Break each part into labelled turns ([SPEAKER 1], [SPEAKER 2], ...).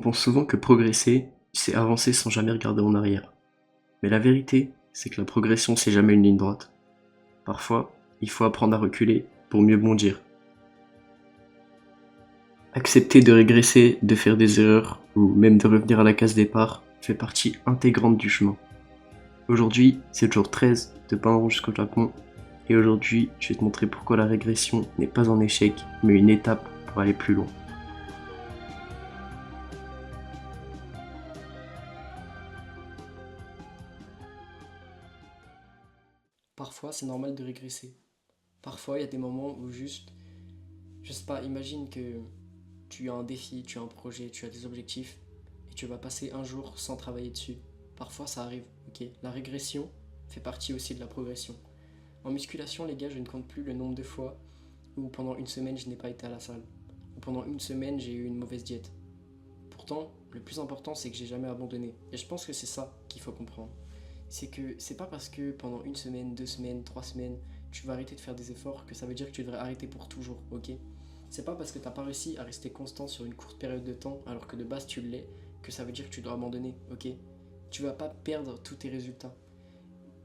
[SPEAKER 1] pense souvent que progresser, c'est avancer sans jamais regarder en arrière. Mais la vérité, c'est que la progression, c'est jamais une ligne droite. Parfois, il faut apprendre à reculer pour mieux bondir. Accepter de régresser, de faire des erreurs, ou même de revenir à la case départ, fait partie intégrante du chemin. Aujourd'hui, c'est le jour 13 de Pain Rouge jusqu'au Japon, et aujourd'hui, je vais te montrer pourquoi la régression n'est pas un échec, mais une étape pour aller plus loin.
[SPEAKER 2] Parfois, c'est normal de régresser. Parfois, il y a des moments où juste, je sais pas, imagine que tu as un défi, tu as un projet, tu as des objectifs et tu vas passer un jour sans travailler dessus. Parfois, ça arrive, ok. La régression fait partie aussi de la progression. En musculation, les gars, je ne compte plus le nombre de fois où pendant une semaine, je n'ai pas été à la salle. Ou pendant une semaine, j'ai eu une mauvaise diète. Pourtant, le plus important, c'est que j'ai jamais abandonné. Et je pense que c'est ça qu'il faut comprendre. C'est que c'est pas parce que pendant une semaine, 2 semaines, 3 semaines, tu vas arrêter de faire des efforts que ça veut dire que tu devrais arrêter pour toujours, ok. C'est pas parce que t'as pas réussi à rester constant sur une courte période de temps alors que de base tu l'es que ça veut dire que tu dois abandonner, ok. Tu vas pas perdre tous tes résultats.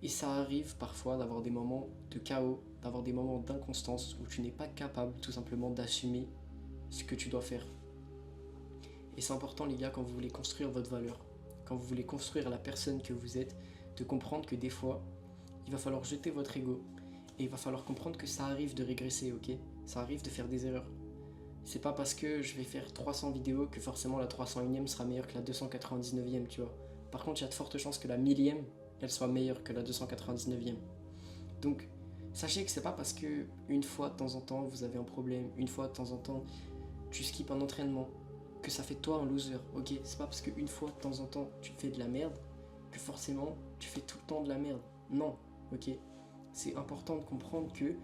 [SPEAKER 2] Et ça arrive parfois d'avoir des moments de chaos, d'avoir des moments d'inconstance où tu n'es pas capable tout simplement d'assumer ce que tu dois faire. Et c'est important les gars quand vous voulez construire votre valeur, quand vous voulez construire la personne que vous êtes, de comprendre que des fois, il va falloir jeter votre ego et il va falloir comprendre que ça arrive de régresser, ok. Ça arrive de faire des erreurs. C'est pas parce que je vais faire 300 vidéos que forcément la 301ème sera meilleure que la 299ème, tu vois. Par contre, il y a de fortes chances que la 1000ème, elle soit meilleure que la 299ème. Donc, sachez que c'est pas parce que une fois de temps en temps vous avez un problème, une fois de temps en temps tu skippes un entraînement, que ça fait de toi un loser, ok. C'est pas parce qu'une fois de temps en temps tu fais de la merde que forcément tu fais tout le temps de la merde. Non, ok. C'est important de comprendre que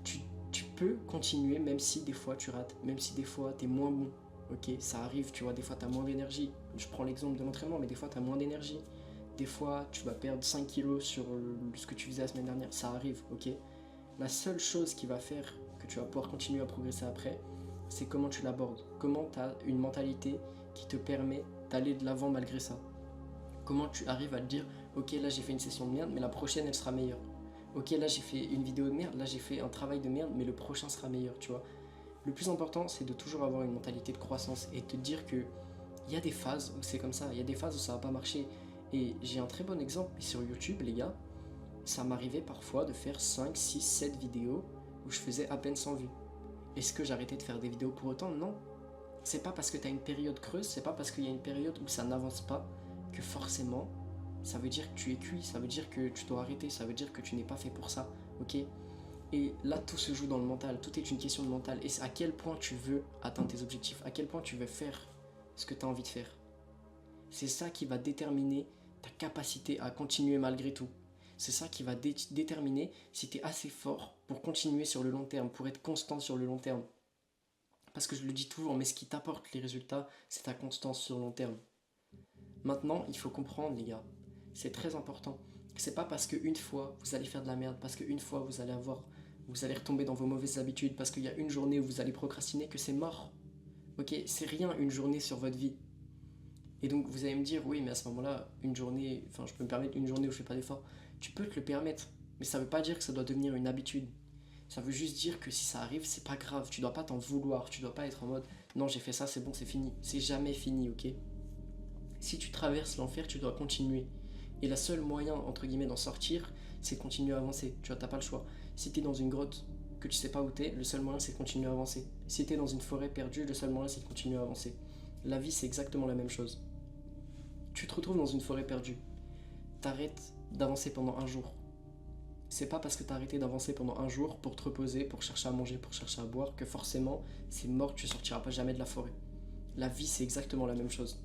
[SPEAKER 2] tu peux continuer même si des fois tu rates, même si des fois t'es moins bon. Ok, ça arrive, tu vois, des fois t'as moins d'énergie. Je prends l'exemple de l'entraînement, mais des fois t'as moins d'énergie. Des fois tu vas perdre 5 kilos sur ce que tu faisais la semaine dernière, ça arrive, ok. La seule chose qui va faire que tu vas pouvoir continuer à progresser après, c'est comment tu l'abordes. Comment tu as une mentalité qui te permet d'aller de l'avant malgré ça. Comment tu arrives à te dire, ok là j'ai fait une session de merde, mais la prochaine elle sera meilleure. Ok là j'ai fait une vidéo de merde, là j'ai fait un travail de merde, mais le prochain sera meilleur, tu vois. Le plus important c'est de toujours avoir une mentalité de croissance et de te dire que il y a des phases où c'est comme ça, il y a des phases où ça va pas marcher. Et j'ai un très bon exemple sur YouTube les gars, ça m'arrivait parfois de faire 5, 6, 7 vidéos où je faisais à peine 100 vues. Est-ce que j'arrêtais de faire des vidéos pour autant? Non. C'est pas parce que tu as une période creuse, c'est pas parce qu'il y a une période où ça n'avance pas que forcément ça veut dire que tu es cuit, ça veut dire que tu dois arrêter, ça veut dire que tu n'es pas fait pour ça, ok. Et là tout se joue dans le mental, tout est une question de mental. Et c'est à quel point tu veux atteindre tes objectifs, à quel point tu veux faire ce que tu as envie de faire. C'est ça qui va déterminer ta capacité à continuer malgré tout. C'est ça qui va déterminer si tu es assez fort pour continuer sur le long terme, pour être constant sur le long terme. Parce que je le dis toujours, mais ce qui t'apporte les résultats, c'est ta constance sur le long terme. Maintenant, il faut comprendre, les gars, c'est très important. C'est pas parce qu'une fois vous allez faire de la merde, parce qu'une fois vous allez retomber dans vos mauvaises habitudes, parce qu'il y a une journée où vous allez procrastiner que c'est mort. Ok, c'est rien une journée sur votre vie. Et donc vous allez me dire, oui, mais à ce moment-là, une journée, enfin je peux me permettre une journée où je fais pas d'effort. Tu peux te le permettre, mais ça veut pas dire que ça doit devenir une habitude. Ça veut juste dire que si ça arrive, c'est pas grave. Tu dois pas t'en vouloir, tu dois pas être en mode, non, j'ai fait ça, c'est bon, c'est fini. C'est jamais fini, ok. Si tu traverses l'enfer, tu dois continuer. Et la seule moyen, entre guillemets, d'en sortir, c'est continuer à avancer. Tu vois, t'as pas le choix. Si t'es dans une grotte, que tu sais pas où t'es, le seul moyen, c'est de continuer à avancer. Si t'es dans une forêt perdue, le seul moyen, c'est de continuer à avancer. La vie, c'est exactement la même chose. Tu te retrouves dans une forêt perdue. T'arrêtes d'avancer pendant un jour. C'est pas parce que t'as arrêté d'avancer pendant un jour pour te reposer, pour chercher à manger, pour chercher à boire, que forcément, c'est mort, tu sortiras pas jamais de la forêt. La vie, c'est exactement la même chose.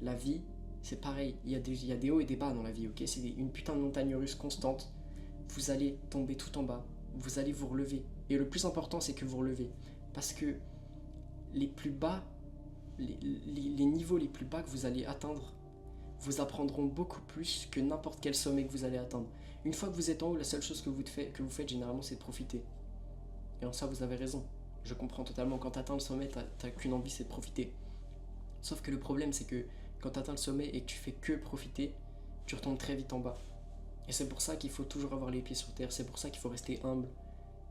[SPEAKER 2] La vie, c'est pareil. Il y a des hauts et des bas dans la vie, ok. C'est une putain de montagne russe constante. Vous allez tomber tout en bas. Vous allez vous relever. Et le plus important, c'est que vous relevez. Parce que les plus bas, les niveaux les plus bas que vous allez atteindre, vous apprendront beaucoup plus que n'importe quel sommet que vous allez atteindre. Une fois que vous êtes en haut, la seule chose que vous faites généralement, c'est de profiter. Et en ça, vous avez raison. Je comprends totalement. Quand tu atteins le sommet, t'as qu'une envie, c'est de profiter. Sauf que le problème, c'est que quand tu atteins le sommet et que tu fais que profiter, tu retombes très vite en bas. Et c'est pour ça qu'il faut toujours avoir les pieds sur terre, c'est pour ça qu'il faut rester humble,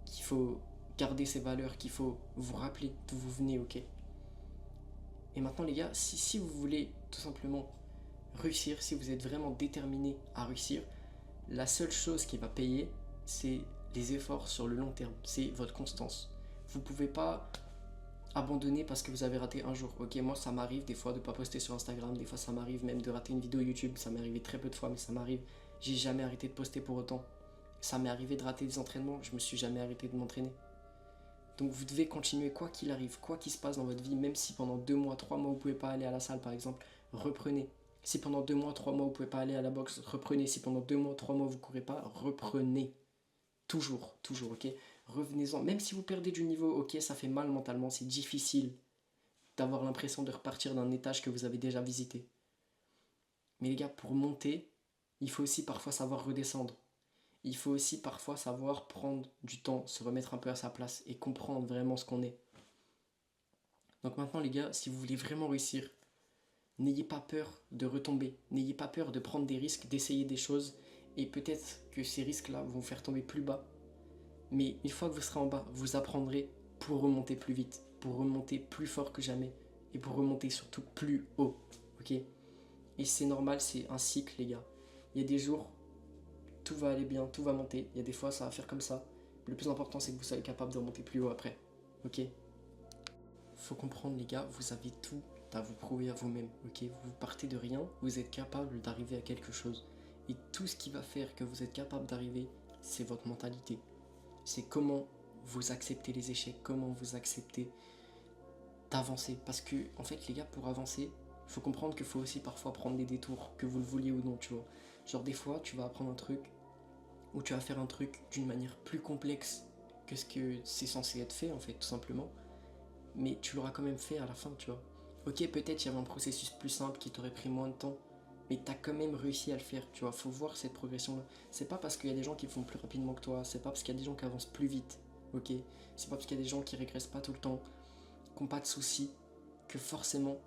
[SPEAKER 2] qu'il faut garder ses valeurs, qu'il faut vous rappeler d'où vous venez, ok? Et maintenant les gars, si vous voulez tout simplement réussir, si vous êtes vraiment déterminé à réussir, la seule chose qui va payer, c'est les efforts sur le long terme, c'est votre constance. Vous pouvez pas abandonner parce que vous avez raté un jour. Ok, moi ça m'arrive des fois de pas poster sur Instagram, des fois ça m'arrive même de rater une vidéo YouTube, ça m'est arrivé très peu de fois, mais ça m'arrive. J'ai jamais arrêté de poster pour autant. Ça m'est arrivé de rater des entraînements, je me suis jamais arrêté de m'entraîner. Donc vous devez continuer quoi qu'il arrive, quoi qu'il se passe dans votre vie, même si pendant 2 mois, 3 mois vous pouvez pas aller à la salle par exemple, reprenez. Si pendant 2 mois, 3 mois vous pouvez pas aller à la boxe, reprenez. Si pendant 2 mois, 3 mois vous courez pas, reprenez. Toujours, toujours, ok? Revenez-en. Même si vous perdez du niveau, ok, ça fait mal mentalement, c'est difficile d'avoir l'impression de repartir d'un étage que vous avez déjà visité. Mais les gars, pour monter, il faut aussi parfois savoir redescendre. Il faut aussi parfois savoir prendre du temps, se remettre un peu à sa place et comprendre vraiment ce qu'on est. Donc maintenant les gars, si vous voulez vraiment réussir, n'ayez pas peur de retomber, n'ayez pas peur de prendre des risques, d'essayer des choses, et peut-être que ces risques-là vont vous faire tomber plus bas. Mais une fois que vous serez en bas, vous apprendrez pour remonter plus vite, pour remonter plus fort que jamais, et pour remonter surtout plus haut, ok? Et c'est normal, c'est un cycle les gars. Il y a des jours, tout va aller bien, tout va monter, il y a des fois ça va faire comme ça. Le plus important c'est que vous soyez capable de remonter plus haut après, ok? Faut comprendre les gars, vous avez tout à vous prouver à vous-même, ok? Vous partez de rien, vous êtes capable d'arriver à quelque chose. Et tout ce qui va faire que vous êtes capable d'arriver, c'est votre mentalité. C'est comment vous acceptez les échecs, comment vous acceptez d'avancer. Parce que, en fait, les gars, pour avancer, il faut comprendre qu'il faut aussi parfois prendre des détours, que vous le vouliez ou non, tu vois. Genre, des fois, tu vas apprendre un truc, ou tu vas faire un truc d'une manière plus complexe que ce que c'est censé être fait, en fait, tout simplement. Mais tu l'auras quand même fait à la fin, tu vois. Ok, peut-être il y avait un processus plus simple qui t'aurait pris moins de temps, mais t'as quand même réussi à le faire, tu vois. Faut voir cette progression-là. C'est pas parce qu'il y a des gens qui le font plus rapidement que toi, c'est pas parce qu'il y a des gens qui avancent plus vite, ok. C'est pas parce qu'il y a des gens qui régressent pas tout le temps, qui n'ont pas de soucis, que forcément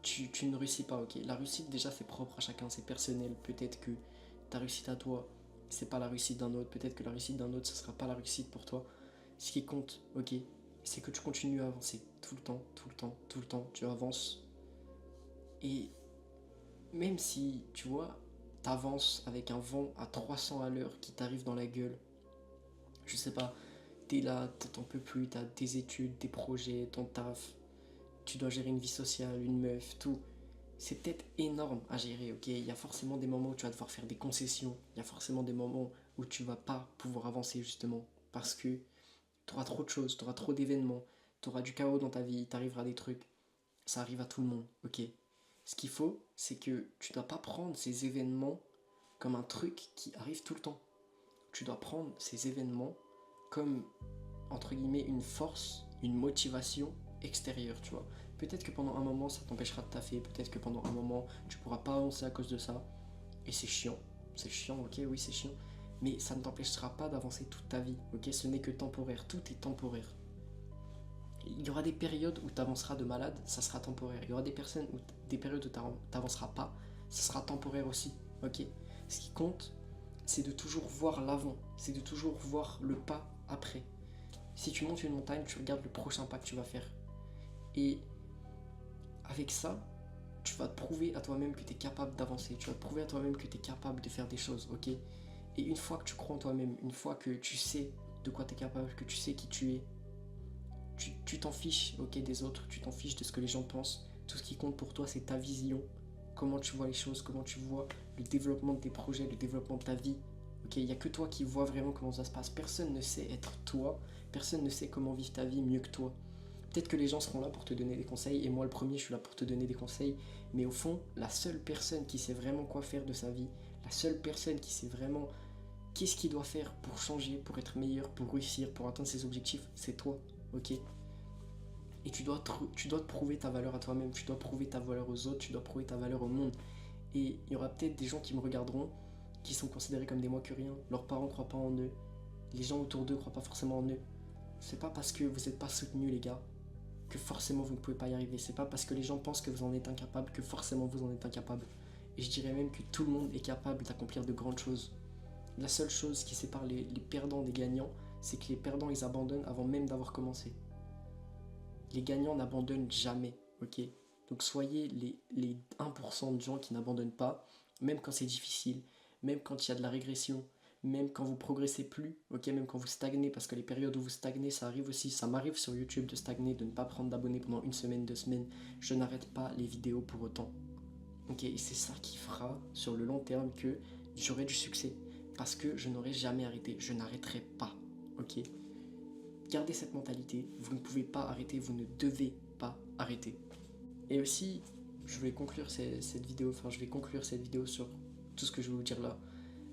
[SPEAKER 2] tu ne réussis pas, ok. La réussite, déjà, c'est propre à chacun, c'est personnel. Peut-être que ta réussite à toi, c'est pas la réussite d'un autre. Peut-être que la réussite d'un autre, ce sera pas la réussite pour toi. Ce qui compte, ok, c'est que tu continues à avancer tout le temps, tout le temps, tout le temps. Tu avances. Et même si, tu vois, t'avances avec un vent à 300 à l'heure qui t'arrive dans la gueule, je sais pas, t'es là, t'en peux plus, t'as tes études, tes projets, ton taf, tu dois gérer une vie sociale, une meuf, tout. C'est peut-être énorme à gérer, ok? Il y a forcément des moments où tu vas devoir faire des concessions, il y a forcément des moments où tu vas pas pouvoir avancer justement, parce que tu auras trop de choses, tu auras trop d'événements, tu auras du chaos dans ta vie, t'arrivera des trucs. Ça arrive à tout le monde, ok? Ce qu'il faut, c'est que tu dois pas prendre ces événements comme un truc qui arrive tout le temps. Tu dois prendre ces événements comme, entre guillemets, une force, une motivation extérieure, tu vois. Peut-être que pendant un moment, ça t'empêchera de taffer, peut-être que pendant un moment, tu pourras pas avancer à cause de ça. Et c'est chiant, ok, oui, c'est chiant. Mais ça ne t'empêchera pas d'avancer toute ta vie, ok? Ce n'est que temporaire, tout est temporaire. Il y aura des périodes où tu avanceras de malade, ça sera temporaire. Il y aura des périodes où tu n'avanceras pas, ça sera temporaire aussi. Ok. Ce qui compte, c'est de toujours voir l'avant, c'est de toujours voir le pas après. Si tu montes une montagne, tu regardes le prochain pas que tu vas faire. Et avec ça, tu vas te prouver à toi-même que tu es capable d'avancer. Tu vas te prouver à toi-même que tu es capable de faire des choses. Ok. Et une fois que tu crois en toi-même, une fois que tu sais de quoi tu es capable, que tu sais qui tu es, tu t'en fiches, ok, des autres, tu t'en fiches de ce que les gens pensent. Tout ce qui compte pour toi, c'est ta vision, comment tu vois les choses, comment tu vois le développement de tes projets, le développement de ta vie. Ok, il n'y a que toi qui vois vraiment comment ça se passe. Personne ne sait être toi, personne ne sait comment vivre ta vie mieux que toi. Peut-être que les gens seront là pour te donner des conseils, et moi le premier, je suis là pour te donner des conseils, mais au fond, la seule personne qui sait vraiment quoi faire de sa vie, la seule personne qui sait vraiment qu'est-ce qu'il doit faire pour changer, pour être meilleur, pour réussir, pour atteindre ses objectifs, c'est toi, ok? Et tu dois te prouver ta valeur à toi-même, tu dois prouver ta valeur aux autres, tu dois prouver ta valeur au monde. Et il y aura peut-être des gens qui me regarderont, qui sont considérés comme des moins que rien, leurs parents ne croient pas en eux, les gens autour d'eux ne croient pas forcément en eux. C'est pas parce que vous n'êtes pas soutenus les gars, que forcément vous ne pouvez pas y arriver. C'est pas parce que les gens pensent que vous en êtes incapable que forcément vous en êtes incapable. Et je dirais même que tout le monde est capable d'accomplir de grandes choses. La seule chose qui sépare les perdants des gagnants, c'est que les perdants ils abandonnent avant même d'avoir commencé. Les gagnants n'abandonnent jamais, ok? Donc soyez les 1% de gens qui n'abandonnent pas, même quand c'est difficile, même quand il y a de la régression, même quand vous progressez plus, ok, même quand vous stagnez, parce que les périodes où vous stagnez, ça arrive aussi, ça m'arrive sur YouTube de stagner, de ne pas prendre d'abonnés pendant 1 semaine, 2 semaines, je n'arrête pas les vidéos pour autant. Ok, et c'est ça qui fera sur le long terme que j'aurai du succès, parce que je n'aurai jamais arrêté, je n'arrêterai pas, ok. Gardez cette mentalité, vous ne pouvez pas arrêter, vous ne devez pas arrêter. Et aussi, je vais conclure cette vidéo sur tout ce que je vais vous dire là.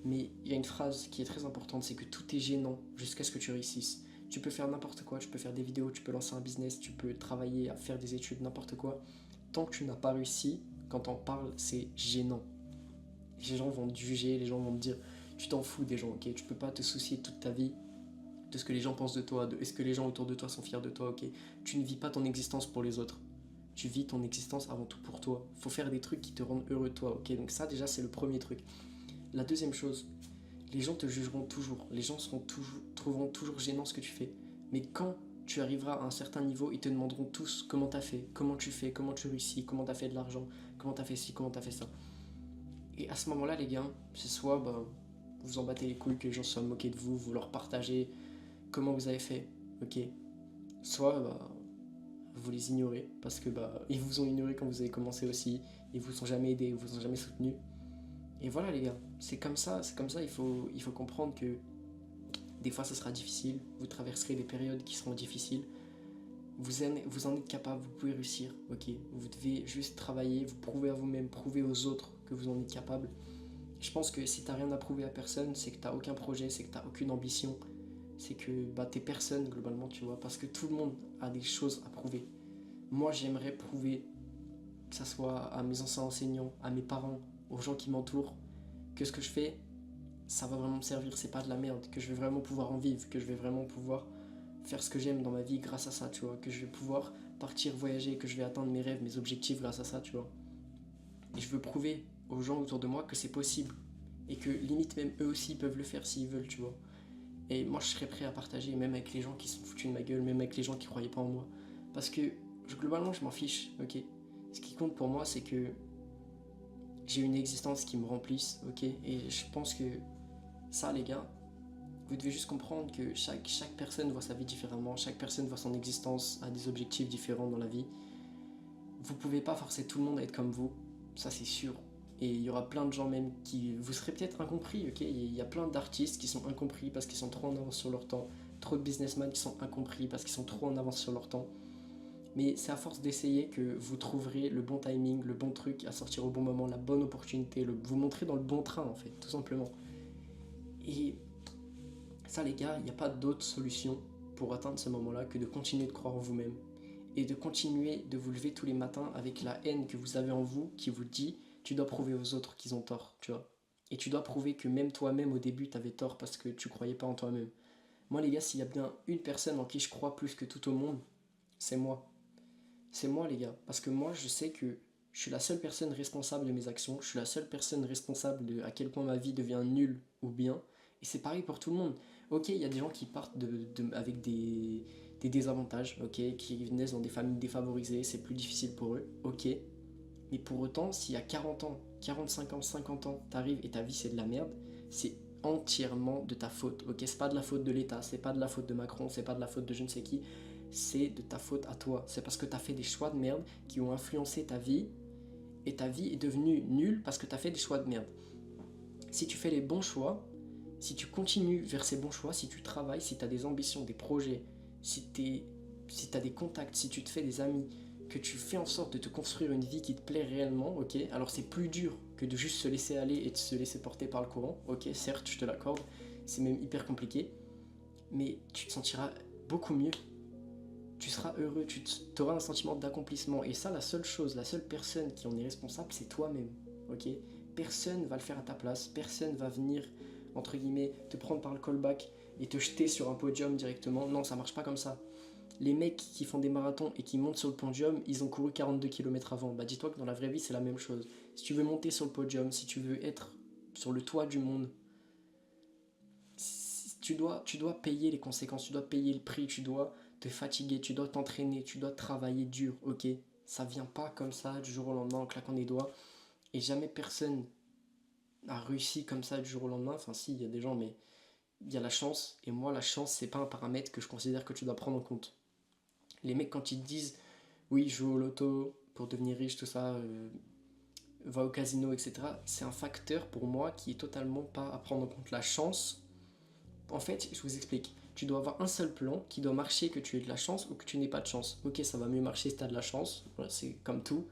[SPEAKER 2] Mais il y a une phrase qui est très importante, c'est que tout est gênant jusqu'à ce que tu réussisses. Tu peux faire n'importe quoi, tu peux faire des vidéos, tu peux lancer un business, tu peux travailler à faire des études, n'importe quoi. Tant que tu n'as pas réussi, quand on parle, c'est gênant. Les gens vont te juger, les gens vont te dire, tu t'en fous des gens, ok? Tu peux pas te soucier toute ta vie de ce que les gens pensent de toi, de est-ce que les gens autour de toi sont fiers de toi, ok? Tu ne vis pas ton existence pour les autres. Tu vis ton existence avant tout pour toi. Faut faire des trucs qui te rendent heureux de toi, ok? Donc ça déjà c'est le premier truc. La deuxième chose, les gens te jugeront toujours. Les gens trouveront toujours gênant ce que tu fais. Mais quand tu arriveras à un certain niveau, ils te demanderont tous comment t'as fait, comment tu fais, comment tu réussis, comment t'as fait de l'argent, comment t'as fait ci, comment t'as fait ça. Et à ce moment-là, les gars, c'est soit vous en battez les couilles que les gens se soient moqués de vous, vous leur partagez comment vous avez fait, ok? Soit vous les ignorez parce que ils vous ont ignoré quand vous avez commencé aussi, ils vous ont jamais aidé, ils vous ont jamais soutenu. Et voilà les gars, c'est comme ça, il faut comprendre que des fois ça sera difficile, vous traverserez des périodes qui seront difficiles, vous en êtes capable, vous pouvez réussir, ok? Vous devez juste travailler, vous prouver à vous-même, prouver aux autres que vous en êtes capable. Je pense que si t'as rien à prouver à personne, c'est que t'as aucun projet, c'est que t'as aucune ambition, c'est que t'es personne globalement, tu vois, parce que tout le monde a des choses à prouver. Moi j'aimerais prouver, que ça soit à mes anciens enseignants, à mes parents, aux gens qui m'entourent, que ce que je fais, ça va vraiment me servir, c'est pas de la merde, que je vais vraiment pouvoir en vivre, que je vais vraiment pouvoir faire ce que j'aime dans ma vie grâce à ça, tu vois, que je vais pouvoir partir voyager, que je vais atteindre mes rêves, mes objectifs grâce à ça, tu vois. Et je veux prouver aux gens autour de moi que c'est possible et que limite même eux aussi peuvent le faire s'ils veulent, tu vois. Et moi je serais prêt à partager, même avec les gens qui se foutent de ma gueule, même avec les gens qui croyaient pas en moi. Parce que globalement je m'en fiche, ok. Ce qui compte pour moi c'est que j'ai une existence qui me remplisse, ok. Et je pense que ça les gars, vous devez juste comprendre que chaque personne voit sa vie différemment, chaque personne voit son existence, a des objectifs différents dans la vie. Vous pouvez pas forcer tout le monde à être comme vous, ça c'est sûr. Et il y aura plein de gens même qui... Vous serez peut-être incompris, ok? Il y a plein d'artistes qui sont incompris parce qu'ils sont trop en avance sur leur temps. Trop de businessmen qui sont incompris parce qu'ils sont trop en avance sur leur temps. Mais c'est à force d'essayer que vous trouverez le bon timing, le bon truc à sortir au bon moment, la bonne opportunité, vous montrer dans le bon train en fait, tout simplement. Et ça les gars, il n'y a pas d'autre solution pour atteindre ce moment-là que de continuer de croire en vous-même. Et de continuer de vous lever tous les matins avec la haine que vous avez en vous qui vous dit tu dois prouver aux autres qu'ils ont tort, tu vois. Et tu dois prouver que même toi-même au début t'avais tort parce que tu croyais pas en toi-même. Moi les gars, s'il y a bien une personne en qui je crois plus que tout au monde, c'est moi. C'est moi les gars. Parce que moi je sais que je suis la seule personne responsable de mes actions, je suis la seule personne responsable de à quel point ma vie devient nulle ou bien. Et c'est pareil pour tout le monde. Ok, il y a des gens qui partent avec des désavantages, ok, qui naissent dans des familles défavorisées, c'est plus difficile pour eux, ok. Mais pour autant, s'il y a 40 ans, 45 ans, 50 ans, t'arrives et ta vie c'est de la merde, c'est entièrement de ta faute, ok. C'est pas de la faute de l'État, c'est pas de la faute de Macron, c'est pas de la faute de je ne sais qui, c'est de ta faute à toi. C'est parce que t'as fait des choix de merde qui ont influencé ta vie et ta vie est devenue nulle parce que t'as fait des choix de merde. Si tu fais les bons choix, si tu continues vers ces bons choix, si tu travailles, si t'as des ambitions, des projets, si t'as des contacts, si tu te fais des amis, que tu fais en sorte de te construire une vie qui te plaît réellement, ok. Alors c'est plus dur que de juste se laisser aller et de se laisser porter par le courant, ok, certes, je te l'accorde, c'est même hyper compliqué, mais tu te sentiras beaucoup mieux. Tu seras heureux, tu auras un sentiment d'accomplissement. Et ça, la seule personne qui en est responsable, c'est toi-même, ok. Personne va le faire à ta place, personne va venir, entre guillemets, te prendre par le callback et te jeter sur un podium directement. Non, ça marche pas comme ça. Les mecs qui font des marathons et qui montent sur le podium, ils ont couru 42 km avant. Bah dis-toi que dans la vraie vie, c'est la même chose. Si tu veux monter sur le podium, si tu veux être sur le toit du monde, tu dois payer les conséquences, tu dois payer le prix, tu dois te fatiguer, tu dois t'entraîner, tu dois travailler dur, ok? Ça vient pas comme ça du jour au lendemain en claquant des doigts. Et jamais personne a réussi comme ça du jour au lendemain. Enfin si, il y a des gens, mais il y a la chance. Et moi, la chance, c'est pas un paramètre que je considère que tu dois prendre en compte. Les mecs, quand ils te disent, oui, joue au loto pour devenir riche, tout ça, va au casino, etc., c'est un facteur pour moi qui est totalement pas à prendre en compte. La chance, en fait, je vous explique. Tu dois avoir un seul plan qui doit marcher que tu aies de la chance ou que tu n'aies pas de chance. Ok, ça va mieux marcher si tu as de la chance, voilà, c'est comme tout,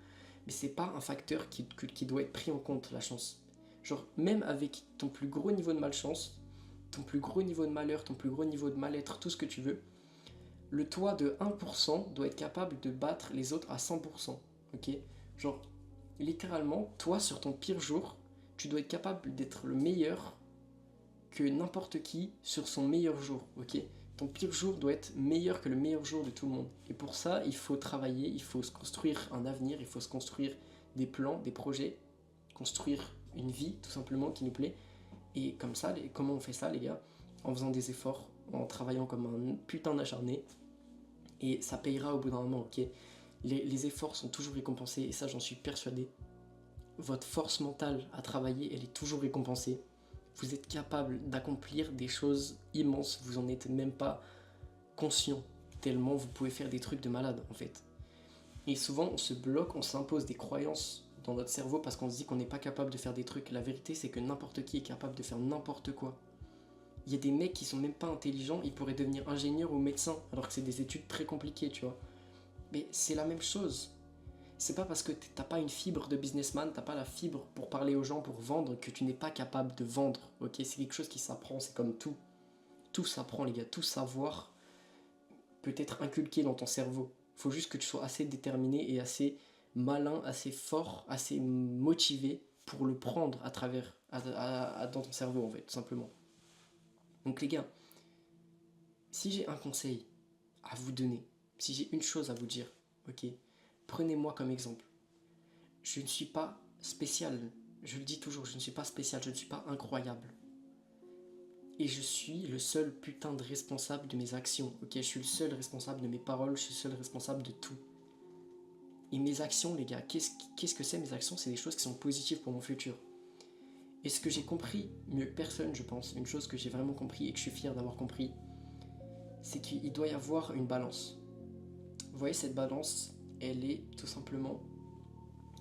[SPEAKER 2] mais c'est pas un facteur qui doit être pris en compte, la chance. Genre, même avec ton plus gros niveau de malchance, ton plus gros niveau de malheur, ton plus gros niveau de mal-être, tout ce que tu veux, le toi de 1% doit être capable de battre les autres à 100%. Ok? Genre, littéralement, toi, sur ton pire jour, tu dois être capable d'être le meilleur que n'importe qui sur son meilleur jour, ok? Ton pire jour doit être meilleur que le meilleur jour de tout le monde. Et pour ça, il faut travailler, il faut se construire un avenir, il faut se construire des plans, des projets, construire une vie tout simplement qui nous plaît. Et comme ça, comment on fait ça les gars? En faisant des efforts, en travaillant comme un putain d'acharné. Et ça payera au bout d'un moment, ok? Les efforts sont toujours récompensés et ça j'en suis persuadé. Votre force mentale à travailler, elle est toujours récompensée. Vous êtes capable d'accomplir des choses immenses, vous en êtes même pas conscient, tellement vous pouvez faire des trucs de malade en fait. Et souvent on se bloque, on s'impose des croyances dans notre cerveau parce qu'on se dit qu'on n'est pas capable de faire des trucs. La vérité c'est que n'importe qui est capable de faire n'importe quoi. Il y a des mecs qui sont même pas intelligents, ils pourraient devenir ingénieurs ou médecins alors que c'est des études très compliquées, tu vois. Mais c'est la même chose. C'est pas parce que t'as pas une fibre de businessman, t'as pas la fibre pour parler aux gens, pour vendre, que tu n'es pas capable de vendre, ok? C'est quelque chose qui s'apprend, c'est comme tout. Tout s'apprend, les gars, tout savoir peut être inculqué dans ton cerveau. Faut juste que tu sois assez déterminé et assez malin, assez fort, assez motivé pour le prendre à travers, dans ton cerveau, en fait, tout simplement. Donc les gars, si j'ai un conseil à vous donner, si j'ai une chose à vous dire, ok? Prenez-moi comme exemple. Je ne suis pas spécial. Je le dis toujours, je ne suis pas spécial, je ne suis pas incroyable. Et je suis le seul putain de responsable de mes actions. Ok, je suis le seul responsable de mes paroles, je suis le seul responsable de tout. Et mes actions, les gars, qu'est-ce que c'est mes actions? C'est des choses qui sont positives pour mon futur. Et ce que j'ai compris, mieux que personne, je pense, une chose que j'ai vraiment compris et que je suis fier d'avoir compris, c'est qu'il doit y avoir une balance. Vous voyez, cette balance, elle est tout simplement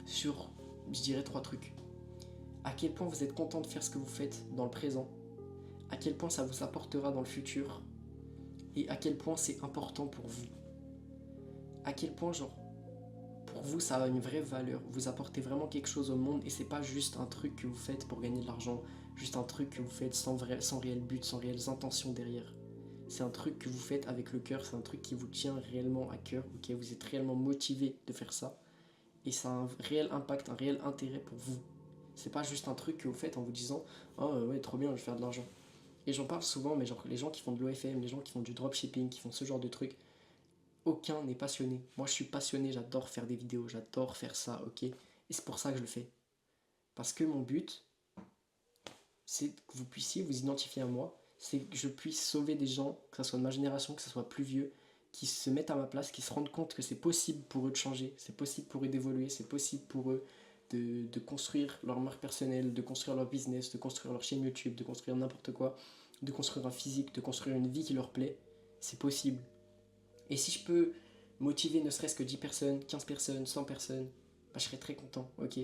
[SPEAKER 2] sur, je dirais, 3 trucs. À quel point vous êtes content de faire ce que vous faites dans le présent, à quel point ça vous apportera dans le futur, et à quel point c'est important pour vous. À quel point, genre, pour vous, ça a une vraie valeur. Vous apportez vraiment quelque chose au monde et c'est pas juste un truc que vous faites pour gagner de l'argent, juste un truc que vous faites sans réel but, sans réelles intentions derrière. C'est un truc que vous faites avec le cœur, c'est un truc qui vous tient réellement à cœur, ok, vous êtes réellement motivé de faire ça et ça a un réel impact, un réel intérêt pour vous. C'est pas juste un truc que vous faites en vous disant oh ouais, trop bien, je vais faire de l'argent. Et j'en parle souvent, mais genre les gens qui font de l'OFM, les gens qui font du dropshipping, qui font ce genre de trucs, aucun n'est passionné. Moi je suis passionné, j'adore faire des vidéos, j'adore faire ça, ok? Et c'est pour ça que je le fais. Parce que mon but, c'est que vous puissiez vous identifier à moi, c'est que je puisse sauver des gens, que ce soit de ma génération, que ce soit plus vieux, qui se mettent à ma place, qui se rendent compte que c'est possible pour eux de changer, c'est possible pour eux d'évoluer, c'est possible pour eux de construire leur marque personnelle, de construire leur business, de construire leur chaîne YouTube, de construire n'importe quoi, de construire un physique, de construire une vie qui leur plaît. C'est possible. Et si je peux motiver ne serait-ce que 10 personnes, 15 personnes, 100 personnes, bah, je serais très content, ok?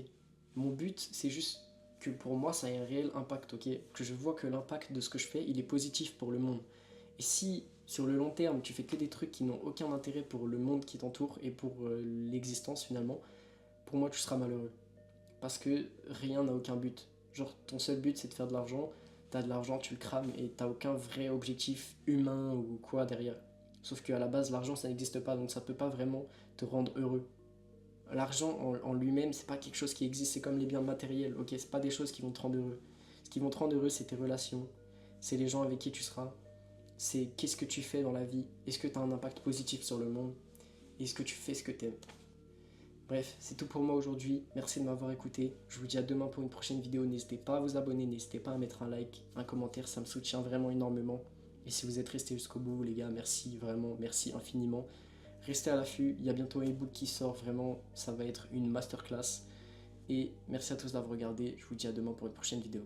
[SPEAKER 2] Mon but, c'est juste que pour moi, ça ait un réel impact, ok? Que je vois que l'impact de ce que je fais, il est positif pour le monde. Et si, sur le long terme, tu fais que des trucs qui n'ont aucun intérêt pour le monde qui t'entoure et pour l'existence finalement, pour moi, tu seras malheureux. Parce que rien n'a aucun but. Genre, ton seul but, c'est de faire de l'argent. T'as de l'argent, tu le crames et t'as aucun vrai objectif humain ou quoi derrière. Sauf qu'à la base, l'argent, ça n'existe pas, donc ça peut pas vraiment te rendre heureux. L'argent en lui-même, c'est pas quelque chose qui existe, c'est comme les biens matériels, ok? C'est pas des choses qui vont te rendre heureux. Ce qui vont te rendre heureux, c'est tes relations, c'est les gens avec qui tu seras, c'est qu'est-ce que tu fais dans la vie, est-ce que tu as un impact positif sur le monde, est-ce que tu fais ce que tu aimes. Bref, c'est tout pour moi aujourd'hui, merci de m'avoir écouté, je vous dis à demain pour une prochaine vidéo, n'hésitez pas à vous abonner, n'hésitez pas à mettre un like, un commentaire, ça me soutient vraiment énormément. Et si vous êtes restés jusqu'au bout les gars, merci vraiment, merci infiniment. Restez à l'affût, il y a bientôt un ebook qui sort, vraiment ça va être une masterclass. Et merci à tous d'avoir regardé, je vous dis à demain pour une prochaine vidéo.